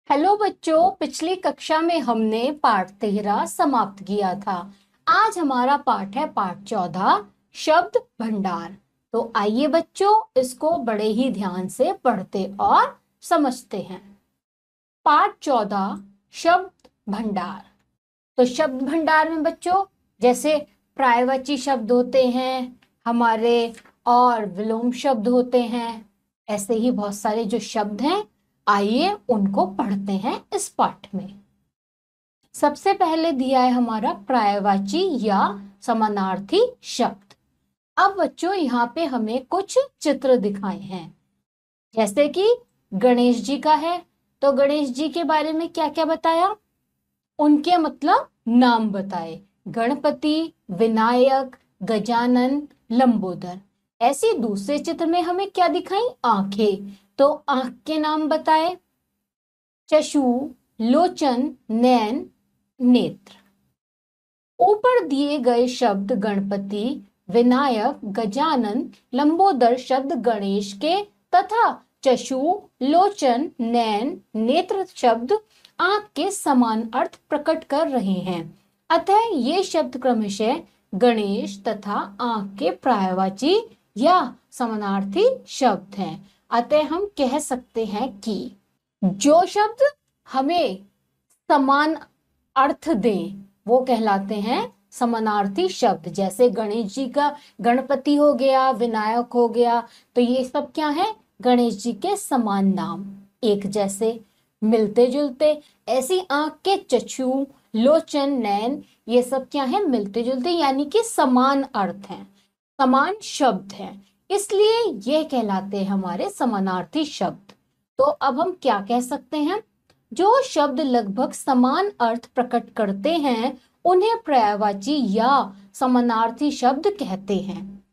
Hello बच्चों, पिछली कक्षा में हमने पाठ 13 समाप्त किया था। आज हमारा पाठ है पाठ 14 शब्द भंडार। तो आइए बच्चों, इसको बड़े ही ध्यान से पढ़ते और समझते हैं। पाठ 14 शब्द भंडार। तो शब्द भंडार में बच्चों जैसे पर्यायवाची शब्द होते हैं हमारे, और विलोम शब्द होते हैं। ऐसे ही बहुत सारे जो शब्द हैं, आइए उनको पढ़ते हैं इस पाठ में। सबसे पहले दिया है हमारा पर्यायवाची या समानार्थी शब्द। अब बच्चों यहाँ पे हमें कुछ चित्र दिखाए हैं, जैसे कि गणेश जी का है। तो गणेश जी के बारे में क्या क्या बताया, उनके मतलब नाम बताए। गणपति, विनायक, गजानन, लंबोदर। ऐसे दूसरे चित्र में हमें क्या दिखाई, आंखें। तो आंख के नाम बताए, चक्षु, लोचन, नैन, नेत्र। ऊपर दिए गए शब्द गणपति, विनायक, गजानन, लंबोदर शब्द गणेश के तथा चक्षु, लोचन, नैन, नेत्र शब्द आंख के समान अर्थ प्रकट कर रहे हैं। अतः ये शब्द क्रमशः गणेश तथा आंख के पर्यायवाची या समानार्थी शब्द हैं। अतः हम कह सकते हैं कि जो शब्द हमें समान अर्थ दें वो कहलाते हैं समानार्थी शब्द। जैसे गणेश जी का गणपति हो गया, विनायक हो गया, तो ये सब क्या है, गणेश जी के समान नाम, एक जैसे, मिलते जुलते। ऐसी आंख के चक्षु, लोचन, नैन, ये सब क्या है, मिलते जुलते, यानी कि समान अर्थ हैं, समान शब्द हैं, इसलिए ये कहलाते हैं हमारे समानार्थी शब्द। तो अब हम क्या कह सकते हैं, जो शब्द लगभग समान अर्थ प्रकट करते हैं उन्हें पर्यायवाची या समानार्थी शब्द कहते हैं।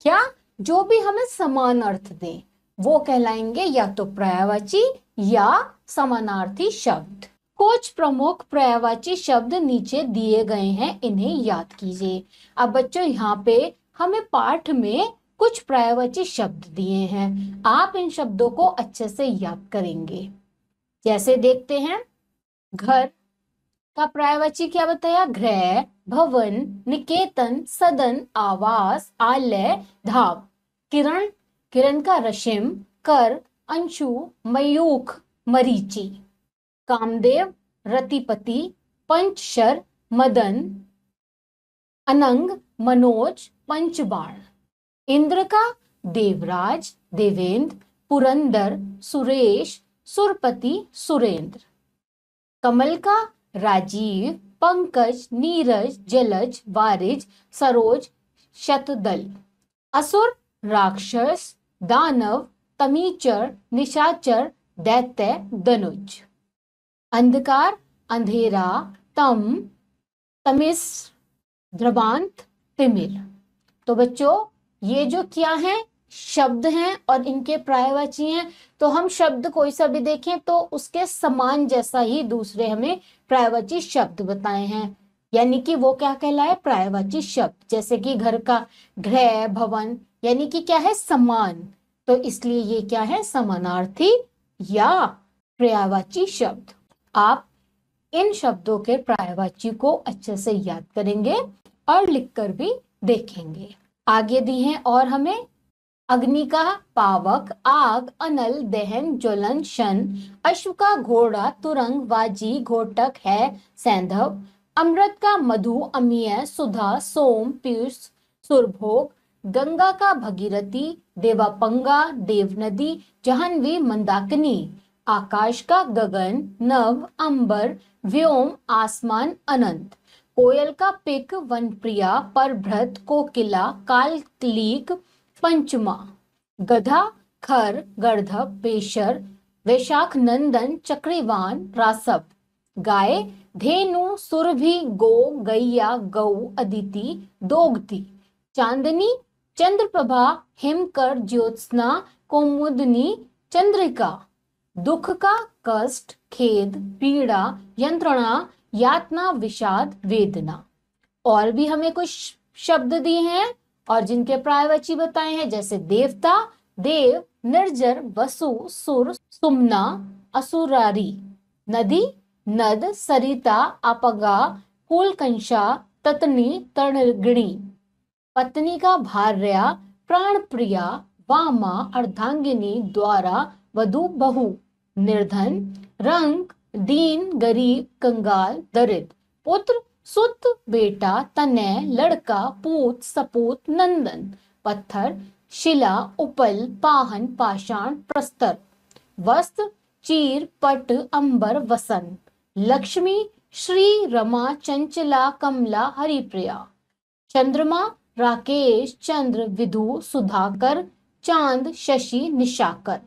क्या, जो भी हमें समान अर्थ दें वो कहलाएंगे या तो पर्यायवाची या समानार्थी शब्द। कुछ प्रमुख पर्यायवाची शब्द नीचे दिए गए हैं, इन्हें याद कीजिए। अब बच्चों यहाँ पे हमें पाठ में कुछ पर्यायवाची शब्द दिए हैं, आप इन शब्दों को अच्छे से याद करेंगे। जैसे देखते हैं, घर का पर्यायवाची क्या बताया, गृह, भवन, निकेतन, सदन, आवास, आलय, धाम। किरण, किरण का रशिम, कर, अंशु, मयूख, मरीचि। कामदेव, रतिपति, पंचशर, मदन, अनंग, मनोज, पंचबाण। इंद्र का देवराज, देवेंद्र, पुरंदर, सुरेश, सुरपति, सुरेंद्र। कमल का राजीव, पंकज, नीरज, जलज, वारिज, सरोज, शतदल। असुर, राक्षस, दानव, तमीचर, निशाचर, दैत्य, दनुज। अंधकार, अंधेरा, तम, तमिस, ध्रुवांत, तिमिर। तो बच्चों ये जो क्या है, शब्द हैं और इनके पर्यायवाची हैं। तो हम शब्द कोई सा भी देखें तो उसके समान जैसा ही दूसरे हमें पर्यायवाची शब्द बताए हैं, यानी कि वो क्या कहलाए, पर्यायवाची शब्द। जैसे कि घर का गृह, भवन, यानी कि क्या है, समान, तो इसलिए ये क्या है, समानार्थी या पर्यायवाची शब्द। आप इन शब्दों के पर्यायवाची को अच्छे से याद करेंगे और लिखकर भी देखेंगे। आगे दी हैं और हमें, अग्नि का पावक, आग, अनल, दहन, ज्वलन, शन। अश्व का घोड़ा, तुरंग, वाजी, घोटक है, सैंधव। अमृत का मधु, अमीय, सुधा, सोम, पीयूष, सुरभोग। गंगा का भगीरथी, देवापंगा, देवनदी, जाह्नवी, मंदाकिनी। आकाश का गगन, नभ, अंबर, व्योम, आसमान, अनंत। कोयल का पिक, वनप्रिया, परभृत, कोकिला, कालकलीक, पंचमा। गधा, खर, गर्दभ, पेशर, वैशाख नंदन, चक्रवान, रासव। गाय, धेनु, सुरभि, गो, गैया, गौ, अदिति, दोगती। चांदनी, चंद्रप्रभा, हिमकर, ज्योत्सना, कौमुदनी, चंद्रिका। दुख का, कष्ट, खेद, पीड़ा, यंत्रणा, यातना, विषाद, वेदना। और भी हमें कुछ शब्द दिए हैं और जिनके पर्यायवाची बताए हैं, जैसे देवता, देव, निर्जर, वसु, सुर, सुमना, असुरारी। नदी, नद, सरिता, अपगा, फूलकंशा, ततनी, तरणगिणी। पत्नी का भार्या, प्राण प्रिया, वामा, अर्धांगिनी, द्वारा, वधु, बहू। निर्धन, रंग, दीन, गरीब, कंगाल, दरिद्र। पुत्र, सुत, बेटा, तनय, लड़का, पूत, सपूत, नंदन। पत्थर, शिला, उपल, पाहन, पाषाण, प्रस्तर। वस्त्र, चीर, पट, अंबर, वसन। लक्ष्मी, श्री, रमा, चंचला, कमला, हरिप्रिया। चंद्रमा, राकेश, चंद्र, विधु, सुधाकर, चांद, शशि, निशाकर।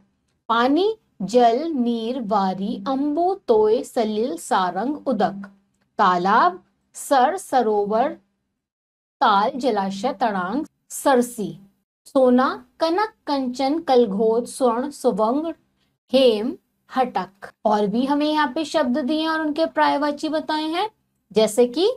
पानी, जल, नीर, वारी, अंबु, तोय, सलिल, सारंग, उदक। तालाब, सर, सरोवर, ताल, जलाशय, तड़ांग, सरसी। सोना, कनक, कंचन, कलघोट, स्वर्ण, सुवर्ण, हेम, हटक। और भी हमें यहाँ पे शब्द दिए और उनके पर्यायवाची बताए हैं, जैसे कि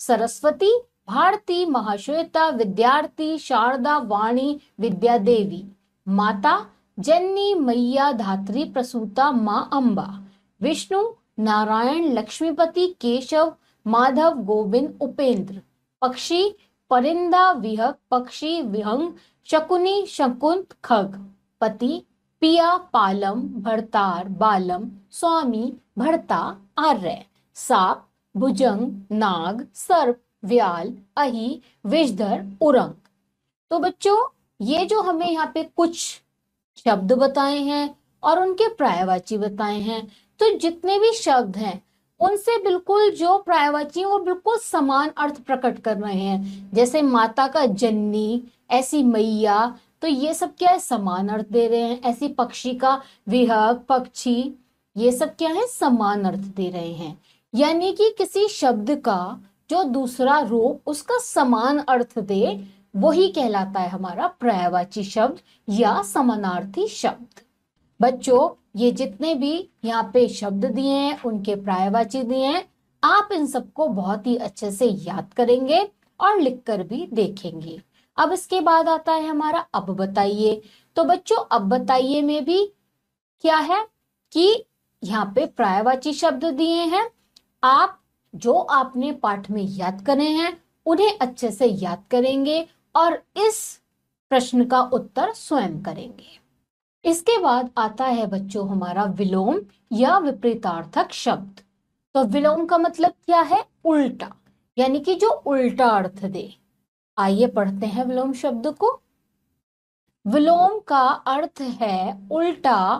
सरस्वती, भारती, महाश्वेता, विद्यार्थी, शारदा, वाणी, विद्या देवी। माता, जननी, मैया, धात्री, प्रसूता, माँ अम्बा। विष्णु, नारायण, लक्ष्मीपति, केशव, माधव, गोविंद, उपेंद्र। पक्षी, परिंदा, विहग, पक्षी, विहंग, शकुनी, शकुंत, खग। पति, पिया, पालम, भरतार, बालम, स्वामी, भरता, आर्य। सांप, भुजंग, नाग, सर्प, व्याल, अहि, विषधर, उरंग। तो बच्चों, ये जो हमें यहाँ पे कुछ शब्द बताए हैं और उनके पर्यायवाची बताए हैं, तो जितने भी शब्द हैं उनसे बिल्कुल जो पर्यायवाची हैं वो बिल्कुल समान अर्थ प्रकट कर रहे हैं। जैसे माता का जननी, ऐसी मैया, तो ये सब क्या है, समान अर्थ दे रहे हैं। ऐसी पक्षी का विहग, पक्षी, ये सब क्या है, समान अर्थ दे रहे हैं। यानी कि किसी शब्द का जो दूसरा रूप उसका समान अर्थ दे, वही कहलाता है हमारा पर्यायवाची शब्द या समानार्थी शब्द। बच्चों, ये जितने भी यहाँ पे शब्द दिए हैं उनके पर्यायवाची दिए हैं, आप इन सबको बहुत ही अच्छे से याद करेंगे और लिखकर भी देखेंगे। अब इसके बाद आता है हमारा अब बताइए। तो बच्चों, अब बताइए में भी क्या है कि यहाँ पे पर्यायवाची शब्द दिए हैं। आप जो आपने पाठ में याद करे हैं उन्हें अच्छे से याद करेंगे और इस प्रश्न का उत्तर स्वयं करेंगे। इसके बाद आता है बच्चों हमारा विलोम या विपरीतार्थक शब्द। तो विलोम का मतलब क्या है, उल्टा, यानी कि जो उल्टा अर्थ दे। आइए पढ़ते हैं विलोम शब्द को। विलोम का अर्थ है उल्टा,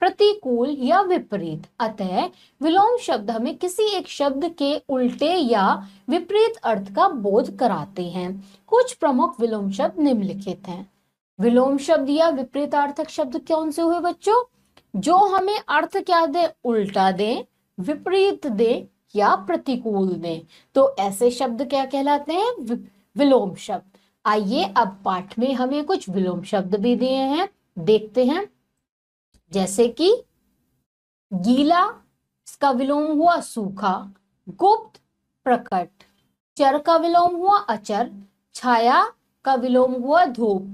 प्रतिकूल या विपरीत। अतः विलोम शब्द हमें किसी एक शब्द के उल्टे या विपरीत अर्थ का बोध कराते हैं। कुछ प्रमुख विलोम शब्द निम्नलिखित हैं। विलोम शब्द या विपरीतार्थक शब्द कौन से हुए बच्चों, जो हमें अर्थ क्या दे, उल्टा दे, विपरीत दे या प्रतिकूल दे। तो ऐसे शब्द क्या कहलाते हैं, विलोम शब्द। आइए अब पाठ में हमें कुछ विलोम शब्द भी दिए हैं, देखते हैं। जैसे कि गीला, इसका विलोम हुआ सूखा। गुप्त, प्रकट। चर का विलोम हुआ अचर। छाया का विलोम हुआ धूप।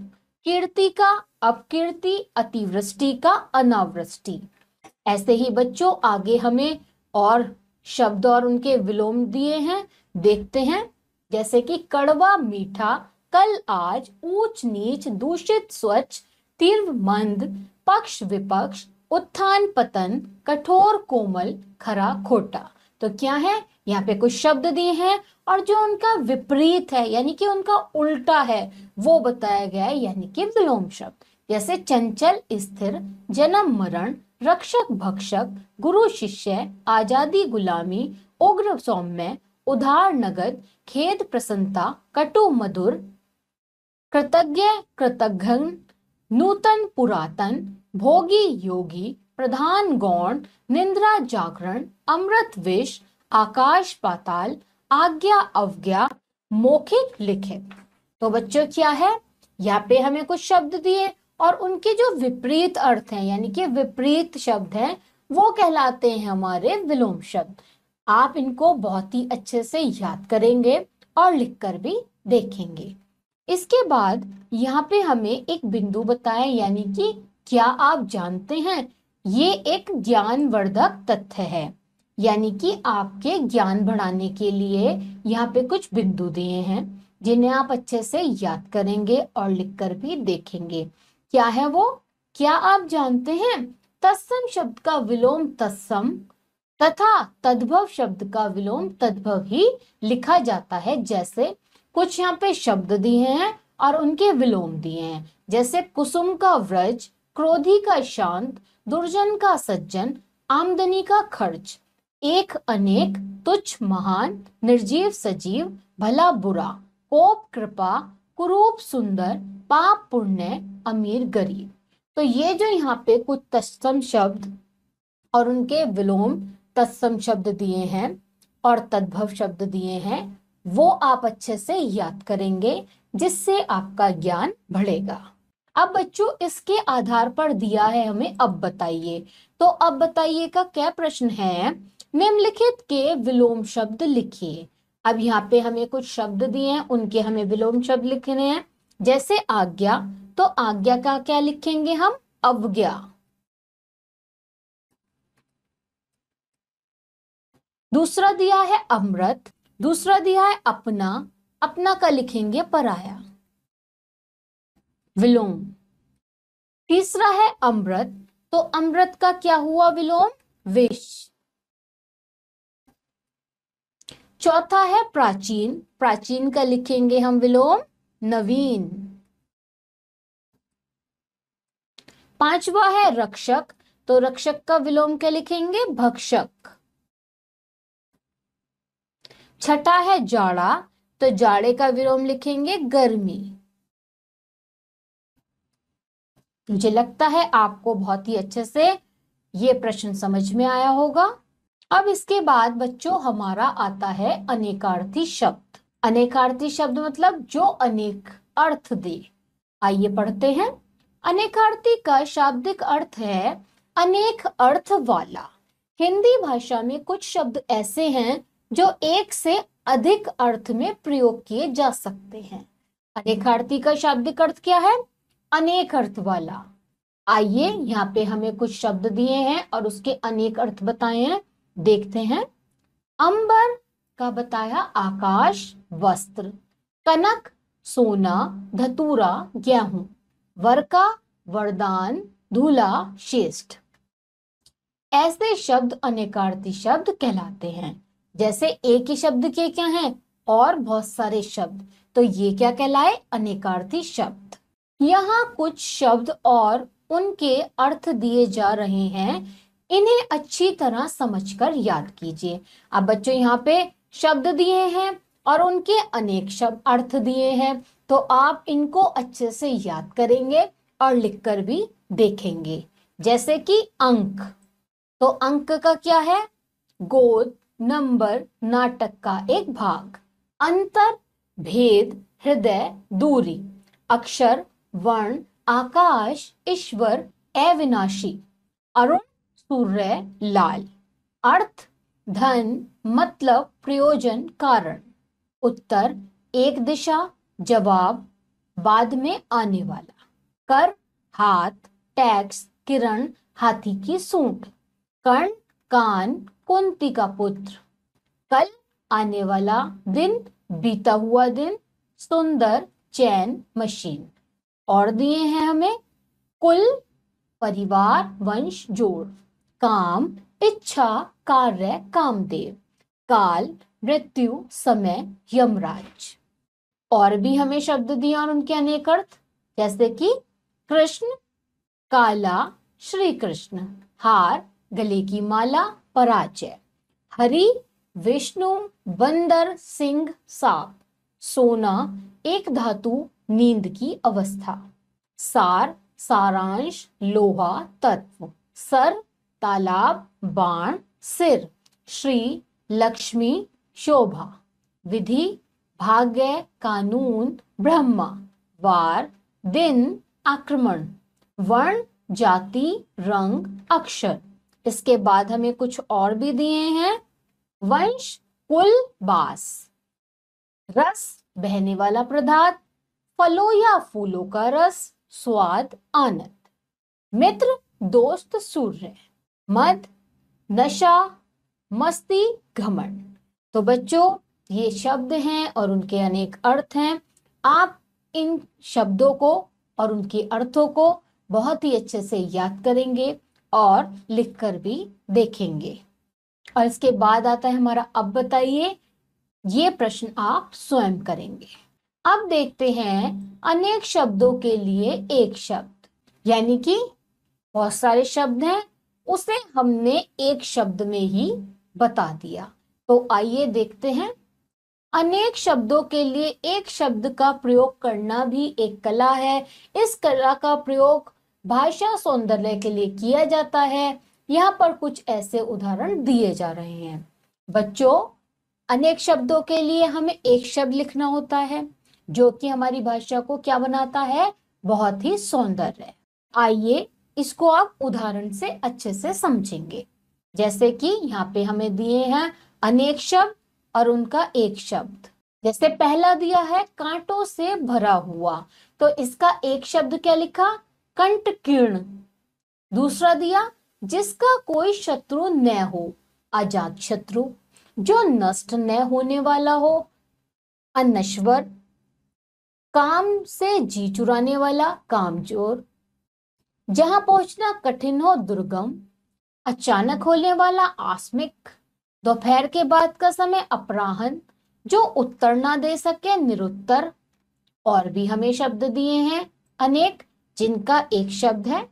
कीर्ति का अपकीर्ति। अतिवृष्टि का अनावृष्टि। ऐसे ही बच्चों आगे हमें और शब्द और उनके विलोम दिए हैं, देखते हैं। जैसे कि कड़वा, मीठा, कल आज, ऊंच नीच, दूषित, स्वच्छ, तीव्र, मंद, पक्ष, विपक्ष, उत्थान, पतन, कठोर, कोमल, खरा, खोटा। तो क्या है, यहाँ पे कुछ शब्द दिए हैं और जो उनका विपरीत है यानी कि उनका उल्टा है वो बताया गया है, यानी कि विलोम शब्द। जैसे चंचल, स्थिर, जन्म मरण, रक्षक भक्षक, गुरु शिष्य, आजादी गुलामी, उग्र सौम्य, उधार नगद, खेद प्रसन्नता, कटु मधुर, कृतज्ञ कृतघ्न, नूतन पुरातन, भोगी योगी, प्रधान गौण, निंद्रा जागरण, अमृत विष, आकाश पाताल, आज्ञा अवज्ञा, मौखिक लिखित। तो बच्चों क्या है, यहाँ पे हमें कुछ शब्द दिए और उनके जो विपरीत अर्थ हैं यानी कि विपरीत शब्द हैं वो कहलाते हैं हमारे विलोम शब्द। आप इनको बहुत ही अच्छे से याद करेंगे और लिखकर भी देखेंगे। इसके बाद यहाँ पे हमें एक बिंदु बताया, यानी कि क्या आप जानते हैं, ये एक ज्ञानवर्धक तथ्य है। यानी कि आपके ज्ञान बढ़ाने के लिए यहाँ पे कुछ बिंदु दिए हैं जिन्हें आप अच्छे से याद करेंगे और लिखकर भी देखेंगे। क्या है वो? क्या आप जानते हैं तत्सम शब्द का विलोम तत्सम तथा तद्भव शब्द का विलोम तद्भव ही लिखा जाता है। जैसे कुछ यहाँ पे शब्द दिए हैं और उनके विलोम दिए हैं, जैसे कुसुम का व्रज, क्रोधी का शांत, दुर्जन का सज्जन, आमदनी का खर्च, एक अनेक, तुच्छ महान, निर्जीव सजीव, भला बुरा, कोप कृपा, कुरूप सुंदर, पाप पुण्य, अमीर गरीब। तो ये जो यहाँ पे कुछ तत्सम शब्द और उनके विलोम तत्सम शब्द दिए हैं और तद्भव शब्द दिए हैं, वो आप अच्छे से याद करेंगे, जिससे आपका ज्ञान बढ़ेगा। अब बच्चों इसके आधार पर दिया है हमें अब बताइए। तो अब बताइए का क्या प्रश्न है, निम्नलिखित के विलोम शब्द लिखिए। अब यहाँ पे हमें कुछ शब्द दिए हैं, उनके हमें विलोम शब्द लिखने हैं। जैसे आज्ञा, तो आज्ञा का क्या लिखेंगे हम? अवज्ञा। दूसरा दिया है अमृत, दूसरा दिया है अपना, अपना का लिखेंगे पराया, विलोम। तीसरा है अमृत, तो अमृत का क्या हुआ विलोम? विष। चौथा है प्राचीन, प्राचीन का लिखेंगे हम विलोम नवीन। पांचवा है रक्षक, तो रक्षक का विलोम क्या लिखेंगे? भक्षक। छठा है जाड़ा, तो जाड़े का विलोम लिखेंगे गर्मी। मुझे लगता है आपको बहुत ही अच्छे से ये प्रश्न समझ में आया होगा। अब इसके बाद बच्चों हमारा आता है अनेकार्थी शब्द। अनेकार्थी शब्द मतलब जो अनेक अर्थ दे। आइए पढ़ते हैं। अनेकार्थी का शाब्दिक अर्थ है अनेक अर्थ वाला। हिंदी भाषा में कुछ शब्द ऐसे हैं जो एक से अधिक अर्थ में प्रयोग किए जा सकते हैं। अनेकार्थी का शाब्दिक अर्थ क्या है? अनेक अर्थ वाला। आइए यहाँ पे हमें कुछ शब्द दिए हैं और उसके अनेक अर्थ बताए हैं, देखते हैं। अंबर का बताया आकाश, वस्त्र। कनक सोना, धतूरा गेहूं। वर्का वरदान, धूला श्रेष्ठ। ऐसे शब्द अनेकार्थी शब्द कहलाते हैं। जैसे एक ही शब्द के क्या हैं और बहुत सारे शब्द, तो ये क्या कहलाए? अनेकार्थी शब्द। यहाँ कुछ शब्द और उनके अर्थ दिए जा रहे हैं, इन्हें अच्छी तरह समझकर याद कीजिए। अब बच्चों यहाँ पे शब्द दिए हैं और उनके अनेक शब्द अर्थ दिए हैं, तो आप इनको अच्छे से याद करेंगे और लिखकर भी देखेंगे। जैसे कि अंक, तो अंक का क्या है? गोद, नंबर, नाटक का एक भाग। अंतर, भेद, हृदय, दूरी। अक्षर, वर्ण, आकाश, ईश्वर, अविनाशी। अरुण, सूर्य, लाल। अर्थ, धन, मतलब, प्रयोजन, कारण। उत्तर, एक दिशा, जवाब, बाद में आने वाला। कर, हाथ, टैक्स, किरण, हाथी की सूंड। कर्ण, कान, कुंती का पुत्र। कल, आने वाला, दिन, बीता हुआ दिन। सुंदर, चैन, मशीन। और दिए हैं हमें कुल, परिवार, वंश, जोड़। काम, इच्छा, कार्य, कामदेव। काल, मृत्यु, समय, यमराज। और भी हमें शब्द दिए और उनके अनेक अर्थ, जैसे कि कृष्ण, काला, श्री कृष्ण। हार, गले की माला, पराजय। हरि, विष्णु, बंदर, सिंह, सांप। सोना, एक धातु, नींद की अवस्था। सार, सारांश, लोहा, तत्व। सर, तालाब, बाण, सिर। श्री, लक्ष्मी, शोभा। विधि, भाग्य, कानून, ब्रह्मा। वार, दिन, आक्रमण। वर्ण, जाति, रंग, अक्षर। इसके बाद हमें कुछ और भी दिए हैं। वंश, कुल, बास। रस, बहने वाला पदार्थ। फलों या फूलों का रस, स्वाद, आनंद। मित्र, दोस्त, सूर्य। मद, नशा, मस्ती, घमंड। तो बच्चों ये शब्द हैं और उनके अनेक अर्थ हैं। आप इन शब्दों को और उनके अर्थों को बहुत ही अच्छे से याद करेंगे और लिखकर भी देखेंगे। और इसके बाद आता है हमारा अब बताइए। ये प्रश्न आप स्वयं करेंगे। अब देखते हैं अनेक शब्दों के लिए एक शब्द, यानी कि बहुत सारे शब्द हैं, उसे हमने एक शब्द में ही बता दिया। तो आइए देखते हैं। अनेक शब्दों के लिए एक शब्द का प्रयोग करना भी एक कला है। इस कला का प्रयोग भाषा सौंदर्य के लिए किया जाता है। यहाँ पर कुछ ऐसे उदाहरण दिए जा रहे हैं। बच्चों अनेक शब्दों के लिए हमें एक शब्द लिखना होता है, जो कि हमारी भाषा को क्या बनाता है, बहुत ही सुंदर। आइए इसको आप उदाहरण से अच्छे से समझेंगे। जैसे कि यहाँ पे हमें दिए हैं अनेक शब्द और उनका एक शब्द। जैसे पहला दिया है कांटों से भरा हुआ, तो इसका एक शब्द क्या लिखा, कंटकीर्ण। दूसरा दिया जिसका कोई शत्रु न हो, अजात शत्रु। जो नष्ट न होने वाला हो, अनश्वर। काम से जी चुराने वाला, कामचोर। जहां पहुंचना कठिन हो, दुर्गम। अचानक होने वाला, आस्मिक। दोपहर के बाद का समय, अपराह्न। जो उत्तर ना दे सके, निरुत्तर। और भी हमें शब्द दिए हैं अनेक, जिनका एक शब्द है।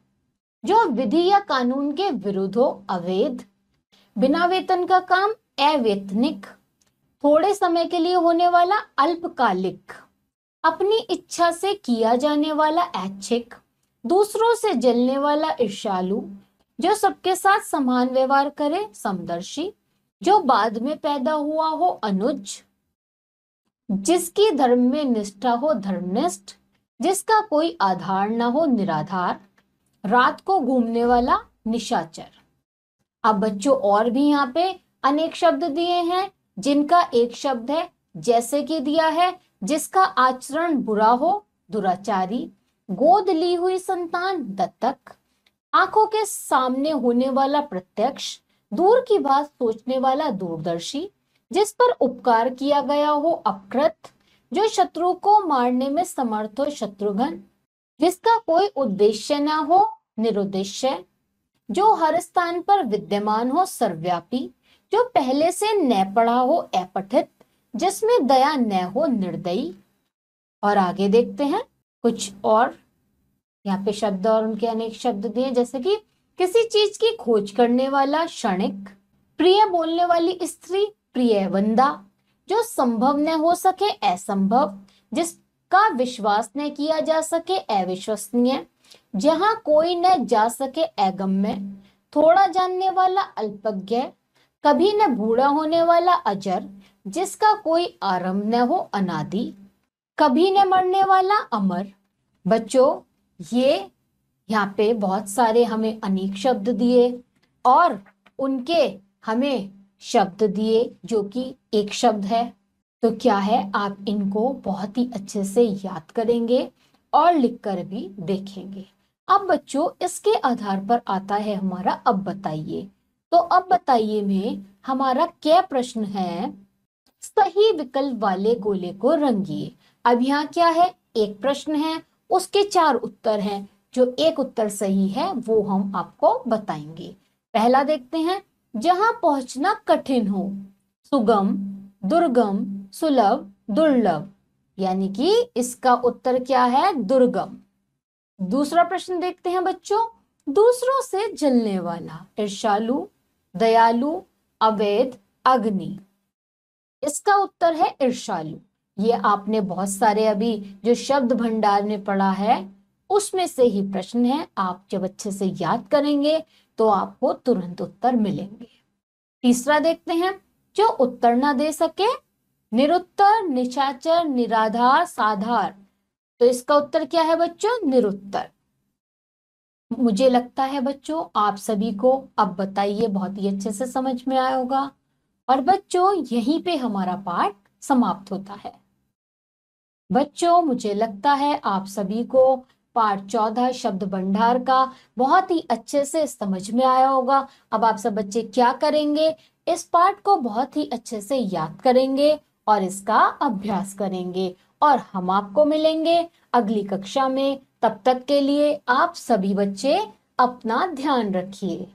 जो विधि या कानून के विरुद्ध हो, अवैध। बिना वेतन का काम, अवैतनिक। थोड़े समय के लिए होने वाला, अल्पकालिक। अपनी इच्छा से किया जाने वाला, ऐच्छिक। दूसरों से जलने वाला, ईर्ष्यालु। जो सबके साथ समान व्यवहार करे, समदर्शी। जो बाद में पैदा हुआ हो, अनुज। जिसकी धर्म में निष्ठा हो, धर्मनिष्ठ। जिसका कोई आधार ना हो, निराधार। रात को घूमने वाला, निशाचर। अब बच्चों और भी यहाँ पे अनेक शब्द दिए हैं, जिनका एक शब्द है। जैसे कि दिया है जिसका आचरण बुरा हो, दुराचारी। गोद ली हुई संतान, दत्तक। आंखों के सामने होने वाला, प्रत्यक्ष। दूर की बात सोचने वाला, दूरदर्शी। जिस पर उपकार किया गया हो, अपकृत। जो शत्रु को मारने में समर्थ हो, शत्रुघ्न। जिसका कोई उद्देश्य ना हो, निरुद्देश्य। जो हर स्थान पर विद्यमान हो, सर्वव्यापी। जो पहले से न पढ़ा हो, अपठित। जिसमें दया न हो, निर्दयी। और आगे देखते हैं कुछ और यहाँ पे शब्द और उनके अनेक शब्द दिए। जैसे कि किसी चीज की खोज करने वाला, क्षणिक। प्रिय बोलने वाली स्त्री, प्रिय वंदा। जो संभव न हो सके, असंभव। जिसका विश्वास न किया जा सके, अविश्वसनीय। जहां कोई न जा सके, अगम्य। थोड़ा जानने वाला, अल्पज्ञ। कभी न बूढ़ा होने वाला, अजर। जिसका कोई आरंभ न हो, अनादि। कभी न मरने वाला, अमर। बच्चों ये यहाँ पे बहुत सारे हमें अनेक शब्द दिए और उनके हमें शब्द दिए जो कि एक शब्द है। तो क्या है, आप इनको बहुत ही अच्छे से याद करेंगे और लिखकर भी देखेंगे। अब बच्चों इसके आधार पर आता है हमारा अब बताइए। तो अब बताइए में हमारा क्या प्रश्न है, सही विकल्प वाले गोले को रंगिए। अब यहाँ क्या है, एक प्रश्न है, उसके 4 उत्तर हैं। जो एक उत्तर सही है वो हम आपको बताएंगे। पहला देखते हैं, जहां पहुंचना कठिन हो, सुगम, दुर्गम, सुलभ, दुर्लभ। यानी कि इसका उत्तर क्या है, दुर्गम। दूसरा प्रश्न देखते हैं बच्चों, दूसरों से जलने वाला, ईर्ष्यालु, दयालु, अवैध, अग्नि। इसका उत्तर है ईर्ष्यालु। ये आपने बहुत सारे अभी जो शब्द भंडार में पढ़ा है उसमें से ही प्रश्न है। आप जब अच्छे से याद करेंगे तो आपको तुरंत उत्तर मिलेंगे। तीसरा देखते हैं, जो उत्तर ना दे सके, निरुत्तर, निशाचर, निराधार, साधार। तो इसका उत्तर क्या है बच्चों, निरुत्तर। मुझे लगता है बच्चों आप सभी को अब बताइए बहुत ही अच्छे से समझ में आया होगा। और बच्चों यहीं पे हमारा पाठ समाप्त होता है। बच्चों मुझे लगता है आप सभी को पाठ 14 शब्द भंडार का बहुत ही अच्छे से समझ में आया होगा। अब आप सब बच्चे क्या करेंगे, इस पाठ को बहुत ही अच्छे से याद करेंगे और इसका अभ्यास करेंगे और हम आपको मिलेंगे अगली कक्षा में। तब तक के लिए आप सभी बच्चे अपना ध्यान रखिए।